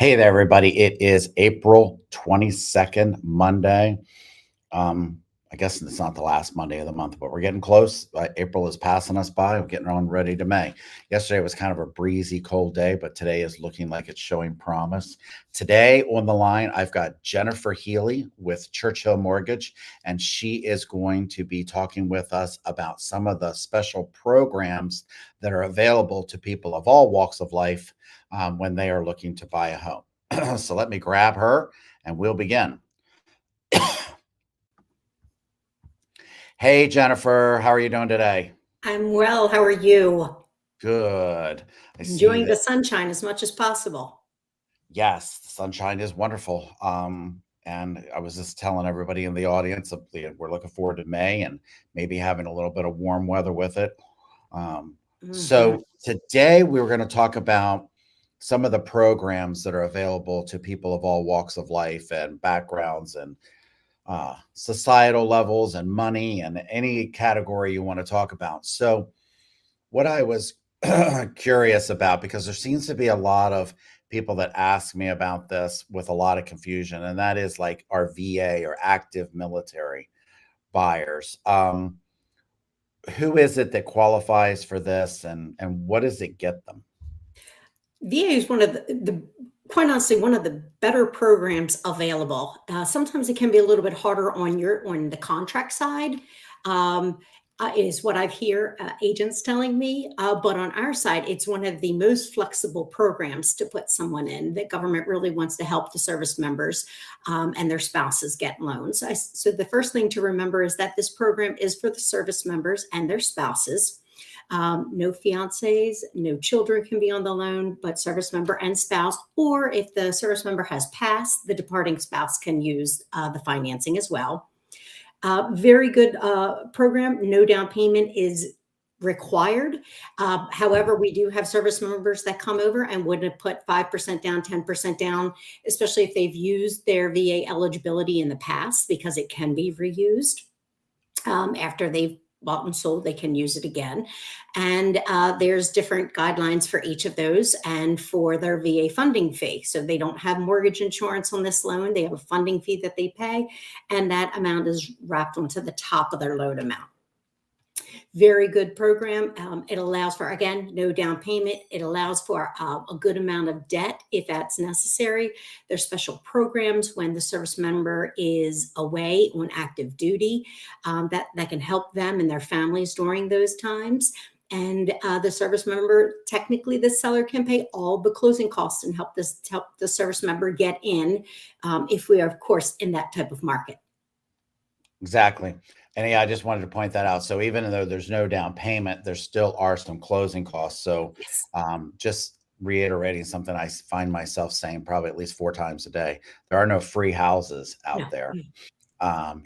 Hey there, everybody. It is April 22nd, Monday. Um, I guess it's not the last Monday of the month, but we're getting close. April is passing us by. We're getting on ready to May. Yesterday was kind of a breezy, cold day, but today is looking like it's showing promise. Today on the line, I've got Jennifer Healy with Churchill Mortgage, and she is going to be talking with us about some of the special programs that are available to people of all walks of life when they are looking to buy a home. So let me grab her and we'll begin. Hey, Jennifer, how are you doing today? I'm well. How are you? Good. I see Enjoying that. the sunshine as much as possible. Yes, the sunshine is wonderful. And I was just telling everybody in the audience, we're looking forward to May and maybe having a little bit of warm weather with it. Hmm. So today we were going to talk about some of the programs that are available to people of all walks of life and backgrounds and societal levels and money and any category you want to talk about. So, what I was curious about, because there seems to be a lot of people that ask me about this with a lot of confusion, and that is like our VA or active military buyers. Who is it that qualifies for this, and what does it get them? VA is one of quite honestly, one of the better programs available. Sometimes it can be a little bit harder on the contract side. Um, is what I've hear agents telling me. But on our side, it's one of the most flexible programs to put someone in. The government really wants to help the service members and their spouses get loans. So the first thing to remember is that this program is for the service members and their spouses. No fiancés, no children can be on the loan, but service member and spouse. Or if the service member has passed, the departing spouse can use the financing as well. Very good program. No down payment is required. However, we do have service members that come over and would have put 5% down, 10% down, especially if they've used their VA eligibility in the past, because it can be reused after they've bought and sold, they can use it again. And there's different guidelines for each of those and for their VA funding fee. So they don't have mortgage insurance on this loan. They have a funding fee that they pay, and that amount is wrapped onto the top of their loan amount. Very good program. It allows for, again, no down payment. It allows for a good amount of debt if that's necessary. There's special programs when the service member is away on active duty that can help them and their families during those times. And the service member, technically, the seller can pay all the closing costs and help the service member get in if we are, of course, in that type of market. Exactly. And yeah, I just wanted to point that out. So even though there's no down payment, there still are some closing costs. So Yes. just reiterating something I find myself saying probably at least 4 times a day. There are no free houses No. out there.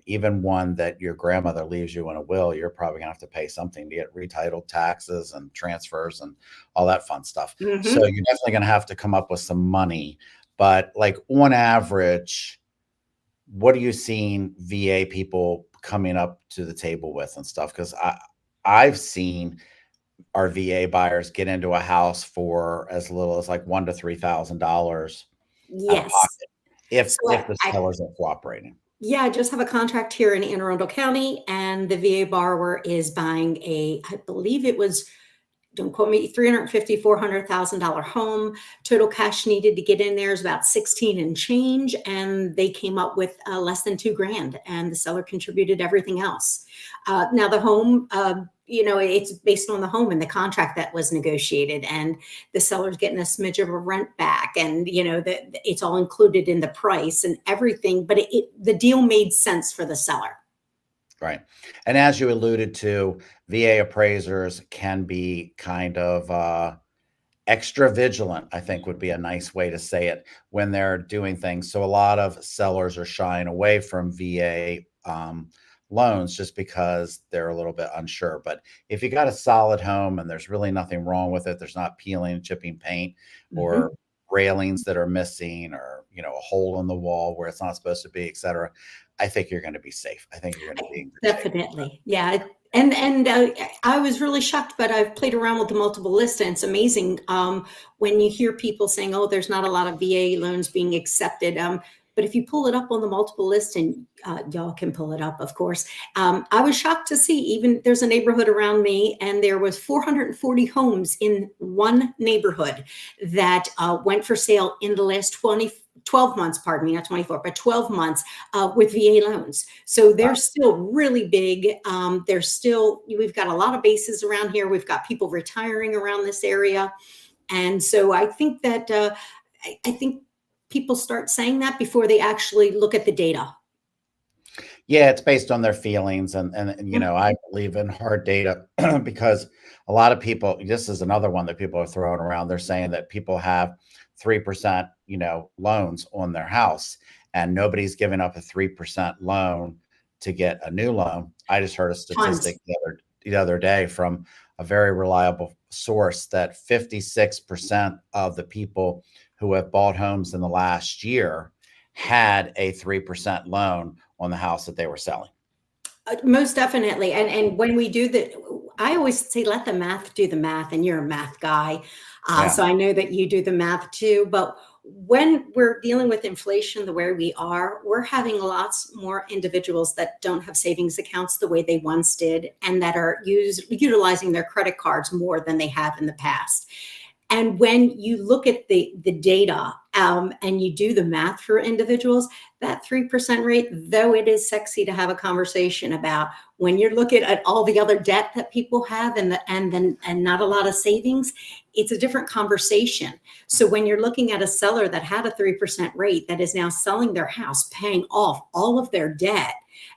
Even one that your grandmother leaves you in a will, you're probably gonna have to pay something to get retitled, taxes and transfers and all that fun stuff. So Mm-hmm. you're definitely gonna have to come up with some money. But like on average, what are you seeing VA people coming up to the table with and stuff? Because I've seen our VA buyers get into a house for as little as like $1,000 to $3,000 out of Yes. pocket if So if the sellers are cooperating. yeah, I just have a contract here in Anne Arundel County, and the VA borrower is buying I believe it was, don't quote me, 350, $400,000 home. Total cash needed to get in there is about 16 and change. And they came up with less than 2 grand, and the seller contributed everything else. Now the home, it's based on the home and the contract that was negotiated, and the seller's getting a smidge of a rent back, and it's all included in the price and everything. But the deal made sense for the seller. Right. And as you alluded to, VA appraisers can be kind of extra vigilant, I think would be a nice way to say it when they're doing things. So a lot of sellers are shying away from VA loans just because they're a little bit unsure. But if you got a solid home and there's really nothing wrong with it, there's not peeling and chipping paint or Mhm. railings that are missing or a hole in the wall where it's not supposed to be, et cetera. I think you're going to be safe. I think you're going to be in good shape. Definitely. Yeah. And I was really shocked, but I've played around with the multiple list, and it's amazing when you hear people saying, "Oh, there's not a lot of VA loans being accepted." But if you pull it up on the multiple list, and y'all can pull it up, of course, I was shocked to see even there's a neighborhood around me, and there was 440 homes in one neighborhood that went for sale in the last 12 months, pardon me, not 24, but 12 months with VA loans. So they're still really big. We've got a lot of bases around here. We've got people retiring around this area. And so I think that, I think people start saying that before they actually look at the data. Yeah, it's based on their feelings, and I believe in hard data because a lot of people. This is another one that people are throwing around. They're saying that people have 3%, loans on their house, and nobody's giving up a 3% loan to get a new loan. I just heard a statistic Tons. the other day from a very reliable source that 56% of the people who have bought homes in the last year had a 3% loan on the house that they were selling. Most definitely. And when we do that, I always say, let the math do the math, and you're a math guy. Yeah. So I know that you do the math too. But when we're dealing with inflation the way we are, we're having lots more individuals that don't have savings accounts the way they once did, and that are utilizing their credit cards more than they have in the past. And when you look at the data and you do the math for individuals, that 3% rate, though it is sexy to have a conversation about, when you're looking at all the other debt that people have and not a lot of savings, it's a different conversation. So when you're looking at a seller that had a 3% rate that is now selling their house, paying off all of their debt,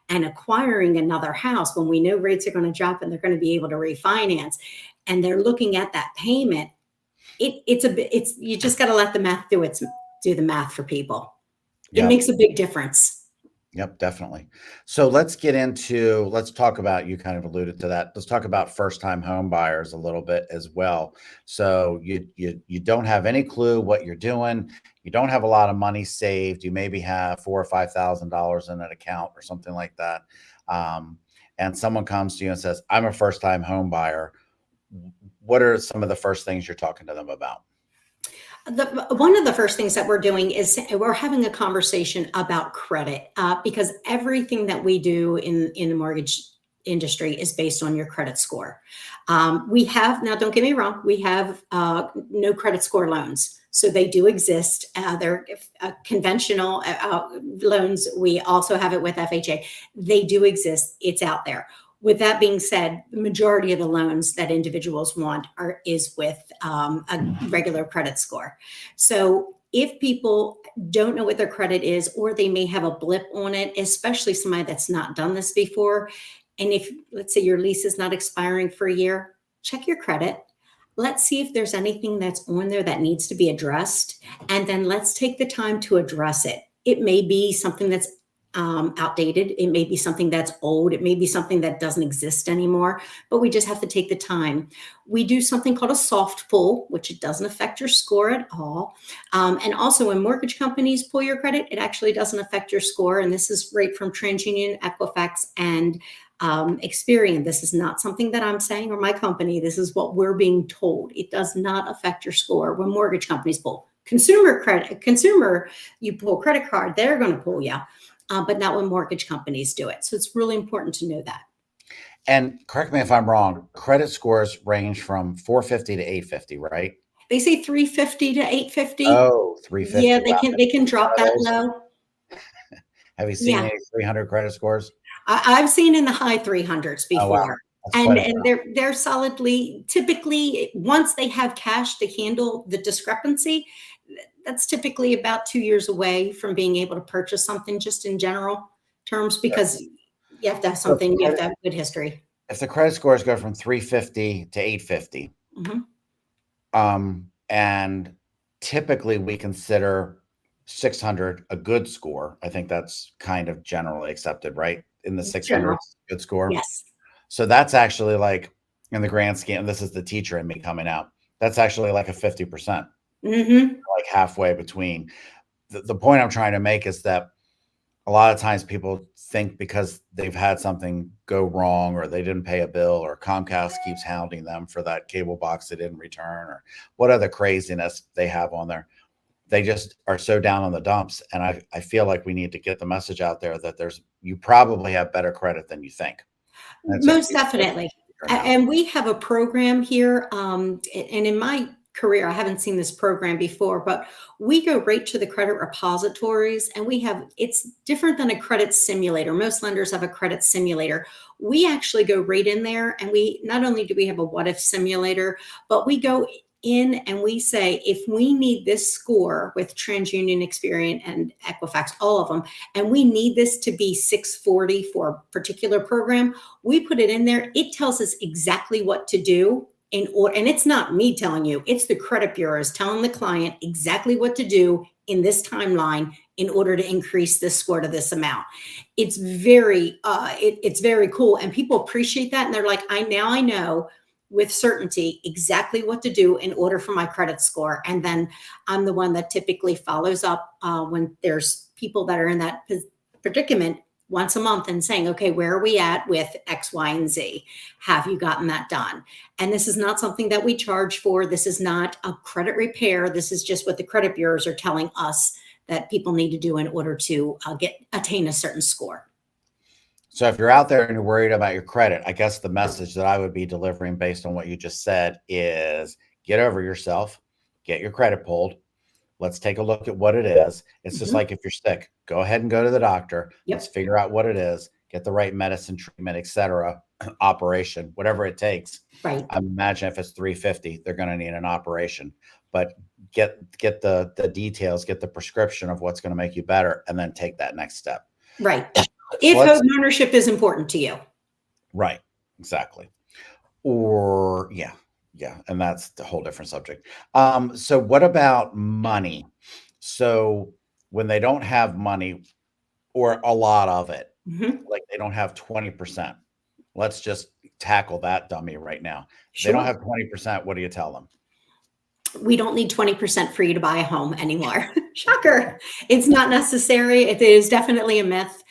and acquiring another house when we know rates are going to drop and they're going to be able to refinance, and they're looking at that payment, it's you just got to let the math do the math for people. It Yep. makes a big difference. Yep, definitely. So let's talk about, you kind of alluded to that. Let's talk about first-time home buyers a little bit as well. So you don't have any clue what you're doing. You don't have a lot of money saved. You maybe have $4,000 or $5,000 in an account or something like that. And someone comes to you and says, "I'm a first-time home buyer." What are some of the first things you're talking to them about? One of the first things that we're doing is we're having a conversation about credit, because everything that we do in the mortgage industry is based on your credit score. We have, now don't get me wrong, we have no credit score loans. So they do exist. They're conventional loans. We also have it with FHA. They do exist. It's out there. With that being said, the majority of the loans that individuals want is with a regular credit score. So if people don't know what their credit is, or they may have a blip on it, especially somebody that's not done this before, and if, let's say, your lease is not expiring for a year, check your credit. Let's see if there's anything that's on there that needs to be addressed, and then let's take the time to address it. It may be something that's outdated. It may be something that's old. It may be something that doesn't exist anymore, but we just have to take the time. We do something called a soft pull, which it doesn't affect your score at all. And also, when mortgage companies pull your credit, it actually doesn't affect your score. And this is right from TransUnion, Equifax, and Experian. This is not something that I'm saying or my company. This is what we're being told. It does not affect your score when mortgage companies pull. Consumer, you pull credit card, they're going to pull you. But not when mortgage companies do it. So it's really important to know that. And correct me if I'm wrong, credit scores range from 450 to 850, right? They say 350 to 850. Oh, 350. Yeah, Wow. they can drop that low. Have you seen Yeah. any 300 credit scores? I've seen in the high 300s Oh, wow. before. That's And quite a amount. they're solidly, typically, once they have cash to handle the discrepancy, that's typically about 2 years away from being able to purchase something, just in general terms, because you have to have something, you have to have good history. If the credit scores go from 350 to 850, and typically we consider 600 a good score. I think that's kind of generally accepted, right? In the 600s, good score. Yes. So that's actually, like, in the grand scheme, this is the teacher in me coming out, that's actually like a 50%. Like halfway between. The point I'm trying to make is that a lot of times people think because they've had something go wrong or they didn't pay a bill or Comcast keeps hounding them for that cable box they didn't return or what other craziness they have on there. They just are so down on the dumps. And I feel like we need to get the message out there that you probably have better credit than you think. And it's just Most definitely. And we have a program here. And in my career, I haven't seen this program before, but we go right to the credit repositories and it's different than a credit simulator. Most lenders have a credit simulator. We actually go right in there and not only do we have a what if simulator, but we go in and we say, if we need this score with TransUnion, Experian, and Equifax, all of them, and we need this to be 640 for a particular program, we put it in there. It tells us exactly what to do and it's not me telling you, it's the credit bureaus telling the client exactly what to do in this timeline in order to increase this score to this amount. It's very cool. And people appreciate that. And they're like, I know with certainty exactly what to do in order for my credit score. And then I'm the one that typically follows up when there's people that are in that predicament once a month and saying, okay, where are we at with X, Y, and Z? Have you gotten that done? And this is not something that we charge for. This is not a credit repair. This is just what the credit bureaus are telling us that people need to do in order to attain a certain score. So if you're out there and you're worried about your credit, I guess the message that I would be delivering based on what you just said is get over yourself, get your credit pulled. Let's take a look at what it is. It's just like if you're sick, go ahead and go to the doctor. Yep. Let's figure out what it is, get the right medicine, treatment, etc., operation, whatever it takes. Right. I imagine if it's 350, they're going to need an operation. But get the details, get the prescription of what's going to make you better, and then take that next step. Right. If home ownership is important to you. Right. Exactly. Or yeah. And that's the whole different subject. So what about money? So when they don't have money or a lot of it, like they don't have 20%, let's just tackle that dummy right now. Sure. They don't have 20%. What do you tell them? We don't need 20% for you to buy a home anymore. Shocker. It's not necessary. It is definitely a myth.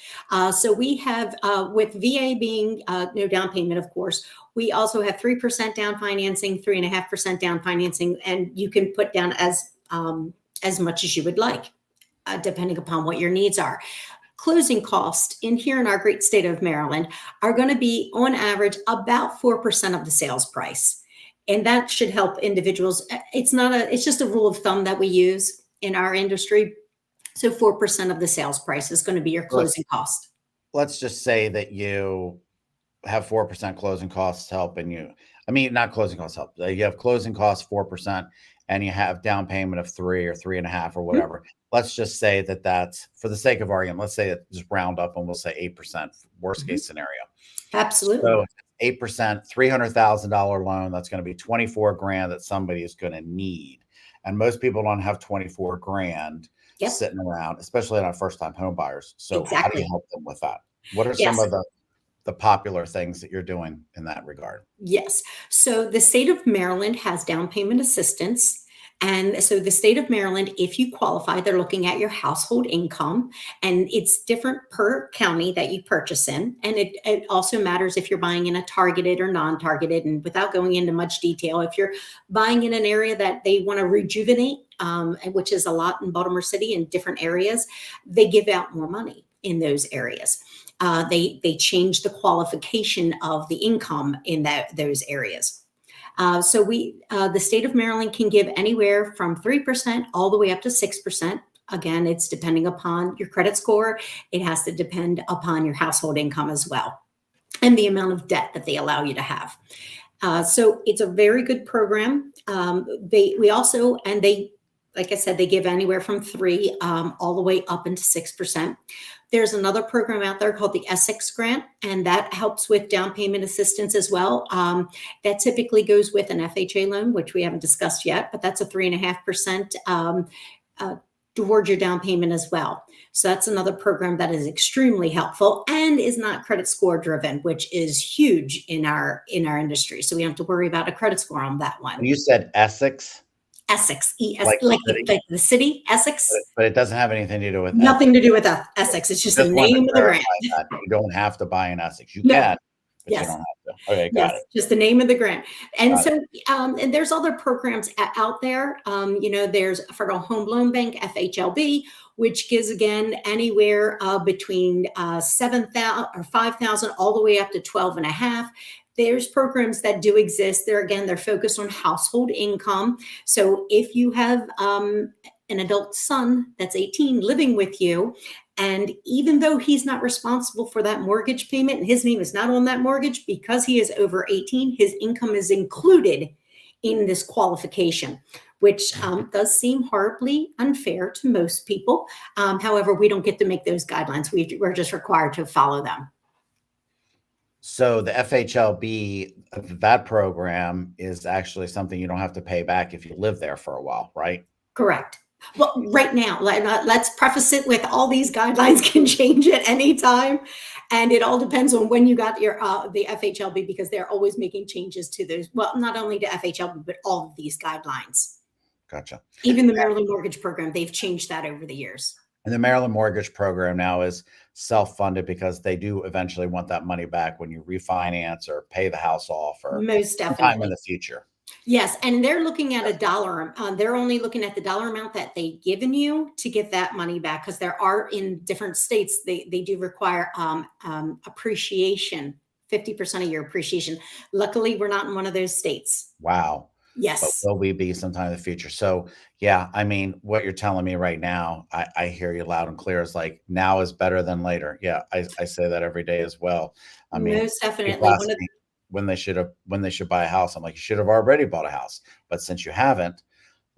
So we have, with VA being no down payment, of course, we also have 3% down financing, 3.5% down financing, and you can put down as much as you would like, depending upon what your needs are. Closing costs here in our great state of Maryland are going to be on average about 4% of the sales price. And that should help individuals. It's just a rule of thumb that we use in our industry. So 4% of the sales price is going to be your closing cost. Let's just say that you have 4% closing costs helping you. I mean, not closing costs help. You have closing costs 4% and you have down payment of 3 or 3.5 or whatever. Let's just say that that's, for the sake of argument, let's say it just round up and we'll say 8%, worst case scenario. Absolutely. So 8%, $300,000 loan, that's going to be 24 grand that somebody is going to need. And most people don't have 24 grand sitting around, especially not first-time home buyers. So how do you help them with that? What are some of the popular things that you're doing in that regard? Yes. So the state of Maryland has down payment assistance. And so the state of Maryland, if you qualify, they're looking at your household income, and it's different per county that you purchase in. And it also matters if you're buying in a targeted or non-targeted. And without going into much detail, if you're buying in an area that they want to rejuvenate, which is a lot in Baltimore City and different areas, they give out more money in those areas. They change the qualification of the income in those areas. So the state of Maryland can give anywhere from 3% all the way up to 6%. Again, it's depending upon your credit score. It has to depend upon your household income as well, and the amount of debt that they allow you to have. So it's a very good program. Like I said, they give anywhere from 3 all the way up into 6%. There's another program out there called the Essex Grant, and that helps with down payment assistance as well. That typically goes with an FHA loan, which we haven't discussed yet, but that's a 3.5% towards your down payment as well. So that's another program that is extremely helpful and is not credit score driven, which is huge in our industry. So we don't have to worry about a credit score on that one. You said Essex? Essex, E-S, like like the city, like the city, Essex. but it doesn't have anything to do with Nothing Essex. to do with Essex. It's just the Just wanted to name of the grant. clarify that. You don't have to buy in Essex. You No. can, but you Yes. don't have to. Okay, Yes, got it. just the name of the grant. And Got it. so, and there's other programs out there. There's Federal Home Loan Bank, FHLB, which gives again anywhere between 7,000 or 5,000 all the way up to 12 and a half. There's programs that do exist. They're focused on household income. So if you have an adult son that's 18 living with you, and even though he's not responsible for that mortgage payment and his name is not on that mortgage, because he is over 18, his income is included in this qualification, which does seem horribly unfair to most people. However, we don't get to make those guidelines. We're just required to follow them. So the FHLB, that program is actually something you don't have to pay back if you live there for a while, right? Correct. Well, right now, let's preface it with all these guidelines can change at any time. And it all depends on when you got your the FHLB, because they're always making changes to those. Well, not only to FHLB, but all of these guidelines. Gotcha. Even the Maryland Mortgage Program, they've changed that over the years. And the Maryland Mortgage Program now is self-funded because they do eventually want that money back when you refinance or pay the house off or Most sometime in definitely. the future. Yes, and they're looking at a dollar. They're only looking at the dollar amount that they've given you to get that money back, because there are in different states they do require appreciation, 50% of your appreciation. Luckily, we're not in one of those states. Wow. But Yes, will we be sometime in the future? So yeah, I mean, what you're telling me right now, I hear you loud and clear. It's like now is better than later. Yeah, I say that every day as well. I mean, most people definitely. ask me when they should buy a house. I'm like, you should have already bought a house. But since you haven't,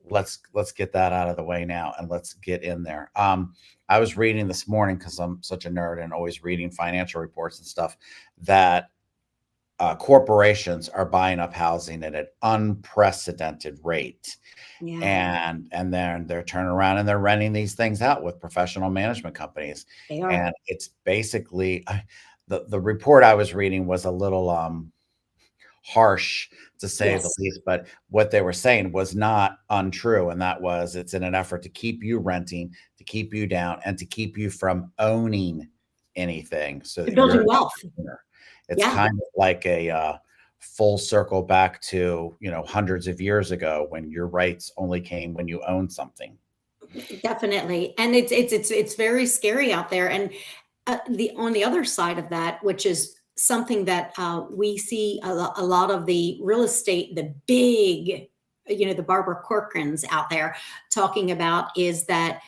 let's get that out of the way now and let's get in there. I was reading this morning because I'm such a nerd and always reading financial reports and stuff that corporations are buying up housing at an unprecedented rate, Yeah, and then they're turning around and they're renting these things out with professional management companies, they are. and it's basically the report I was reading was a little harsh to say the Yes, least, but what they were saying was not untrue, and that was it's in an effort to keep you renting, to keep you down, and to keep you from owning anything so they're that you're building an wealth. owner. It's Yeah, kind of like a full circle back to, hundreds of years ago when your rights only came when you owned something. definitely. And it's very scary out there. And the on the other side of that, which is something that we see a lot of the real estate, the big, the Barbara Corcorans out there talking about, is that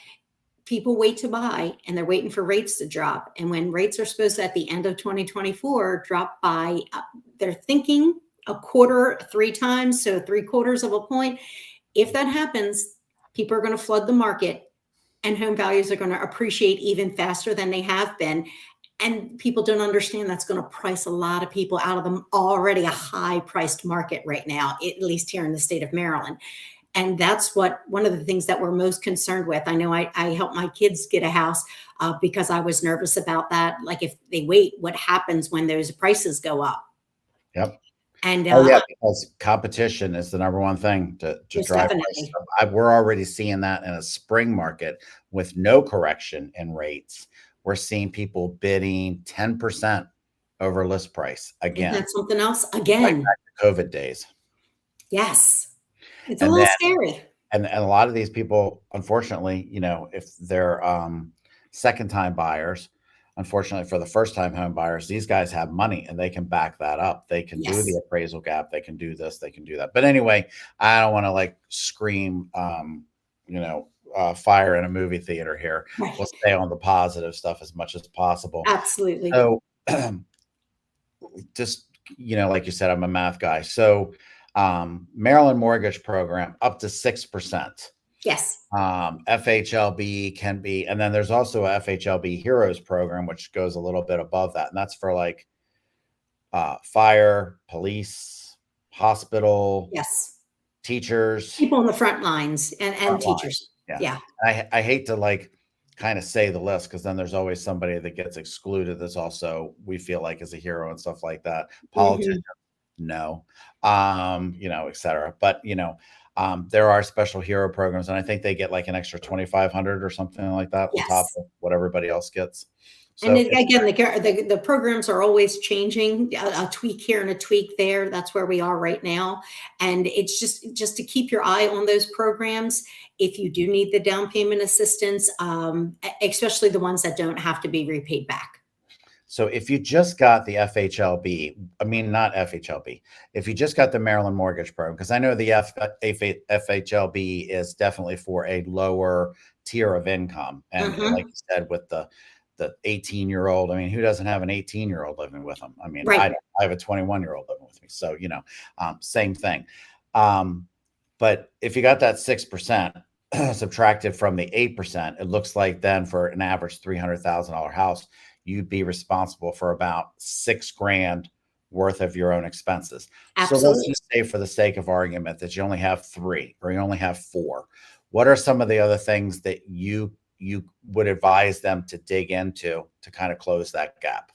people wait to buy and they're waiting for rates to drop. And when rates are supposed to, at the end of 2024, drop by, they're thinking a quarter, three times, so three quarters of a point. If that happens, people are going to flood the market and home values are going to appreciate even faster than they have been. And people don't understand that's going to price a lot of people out of them already a high priced market right now, at least here in the state of Maryland. And that's one of the things that we're most concerned with. I know I helped my kids get a house because I was nervous about that. Like, if they wait, what happens when those prices go up? Yep. And Oh yeah, because competition is the number one thing to most drive prices definitely. up. We're already seeing that in a spring market with no correction in rates. We're seeing people bidding 10% over list price Isn't again, that something else? like Again, back to COVID days. yes. It's a And little then scary. and a lot of these people, unfortunately, if they're second time buyers, unfortunately for the first time home buyers, these guys have money and they can back that up. They can do the Yes. appraisal gap, they can do this, they can do that. But anyway, I don't want to like scream fire in a movie theater here. Right. We'll stay on the positive stuff as much as possible. Absolutely. So just like you said, I'm a math guy. So Maryland Mortgage Program up to 6%. Yes. FHLB can be, and then there's also a FHLB Heroes program, which goes a little bit above that. And that's for like fire, police, hospital, Yes. teachers, People on the front lines and front line. teachers. Yeah. Yeah. I hate to like kind of say the list because then there's always somebody that gets excluded that's also we feel like is a hero and stuff like that. Politicians, Mhm. no, et cetera. But There are special hero programs, and I think they get like an extra 2,500 or something like that on top Yes. of what everybody else gets. And So again, the programs are always changing, a tweak here and a tweak there. That's where we are right now. And it's just to keep your eye on those programs. If you do need the down payment assistance, especially the ones that don't have to be repaid back. So if you just got the FHLB, I mean, not FHLB, if you just got the Maryland Mortgage Program, because I know the FHLB is definitely for a lower tier of income. And like you said, with the 18-year-old, I mean, who doesn't have an 18-year-old living with them? I mean, Right. I have a 21-year-old living with me. So, same thing. But if you got that 6% subtracted from the 8%, it looks like then for an average $300,000 house, you'd be responsible for about $6,000 worth of your own expenses. So let's Absolutely. just say, for the sake of argument, that you only have 3 or you only have 4. What are some of the other things that you would advise them to dig into to kind of close that gap?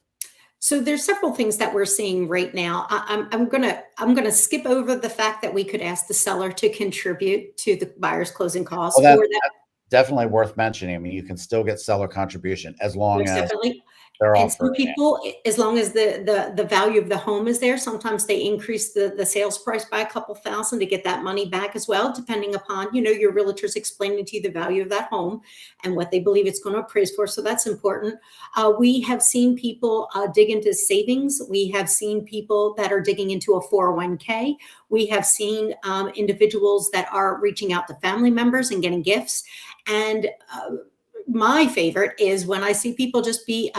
So there's several things that we're seeing right now. I'm gonna skip over the fact that we could ask the seller to contribute to the buyer's closing costs, Well, or that that's definitely worth mentioning. I mean, you can still get seller contribution as long most as definitely. they're And some offering it. people, as long as the value of the home is there, sometimes they increase the sales price by a couple thousand to get that money back as well, depending upon, your realtors explaining to you the value of that home and what they believe it's going to appraise for. So that's important. We have seen people dig into savings. We have seen people that are digging into a 401k. We have seen individuals that are reaching out to family members and getting gifts. And my favorite is when I see people just be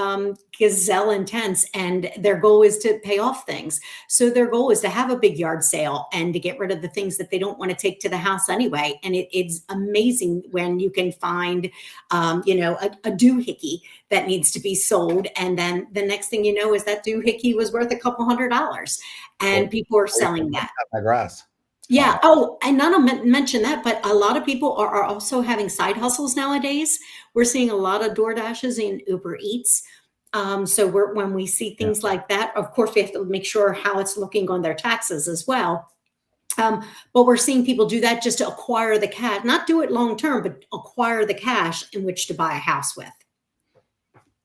gazelle intense and their goal is to pay off things. So their goal is to have a big yard sale and to get rid of the things that they don't want to take to the house anyway. And it's amazing when you can find, a doohickey that needs to be sold. And then the next thing you know is that doohickey was worth a couple $100s, and people are selling that. My grass. Yeah. Oh, and not to mention that, but a lot of people are also having side hustles nowadays. We're seeing a lot of DoorDashes and Uber Eats. So when we see things like that, of course, we have to make sure how it's looking on their taxes as well. But we're seeing people do that just to acquire the cash, not do it long term, but acquire the cash in which to buy a house with.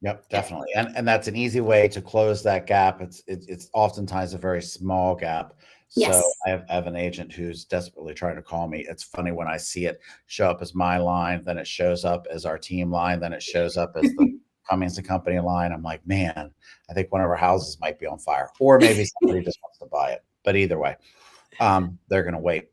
Yep, definitely. And that's an easy way to close that gap. It's oftentimes a very small gap. So Yes. I have an agent who's desperately trying to call me. It's funny when I see it show up as my line, then it shows up as our team line, then it shows up as the Cummings and Company line. I'm like, man, I think one of our houses might be on fire, or maybe somebody just wants to buy it. But either way, they're going to wait.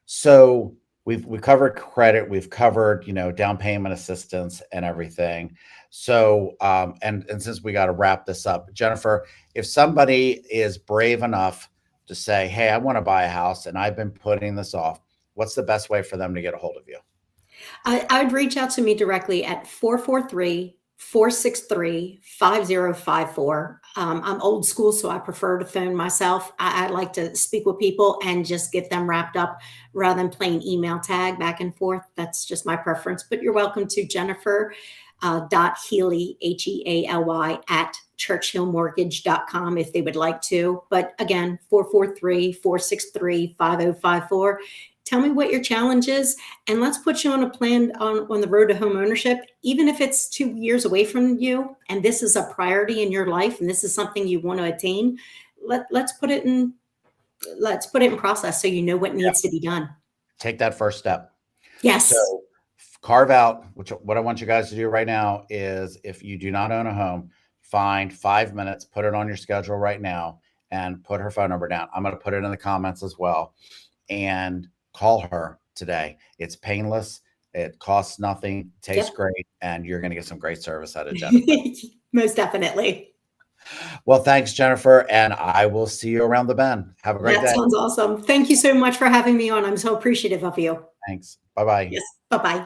So we've covered credit, we've covered, down payment assistance and everything. So, and since we got to wrap this up, Jennifer, if somebody is brave enough to say, hey, I want to buy a house and I've been putting this off, what's the best way for them to get a hold of you? I'd reach out to me directly at 443-463-5054. I'm old school, so I prefer to phone myself. I like to speak with people and just get them wrapped up rather than playing email tag back and forth. That's just my preference. But you're welcome to Jennifer Healy, Healy at churchillmortgage.com if they would like to. But again, 443-463-5054. Tell me what your challenge is, and let's put you on a plan on the road to home ownership, even if it's 2 years away from you, and this is a priority in your life, and this is something you want to attain. Let's put it in process so you know what needs to be done. Take that first step. Yes. So carve out, what I want you guys to do right now is, if you do not own a home, find 5 minutes, put it on your schedule right now, and put her phone number down. I'm going to put it in the comments as well, and call her today. It's painless. It costs nothing, tastes great, and you're going to get some great service out of Jennifer. Most definitely. Well, thanks, Jennifer, and I will see you around the bend. Have a great day. That sounds awesome. Thank you so much for having me on. I'm so appreciative of you. Thanks. Bye-bye. Yes. Bye-bye.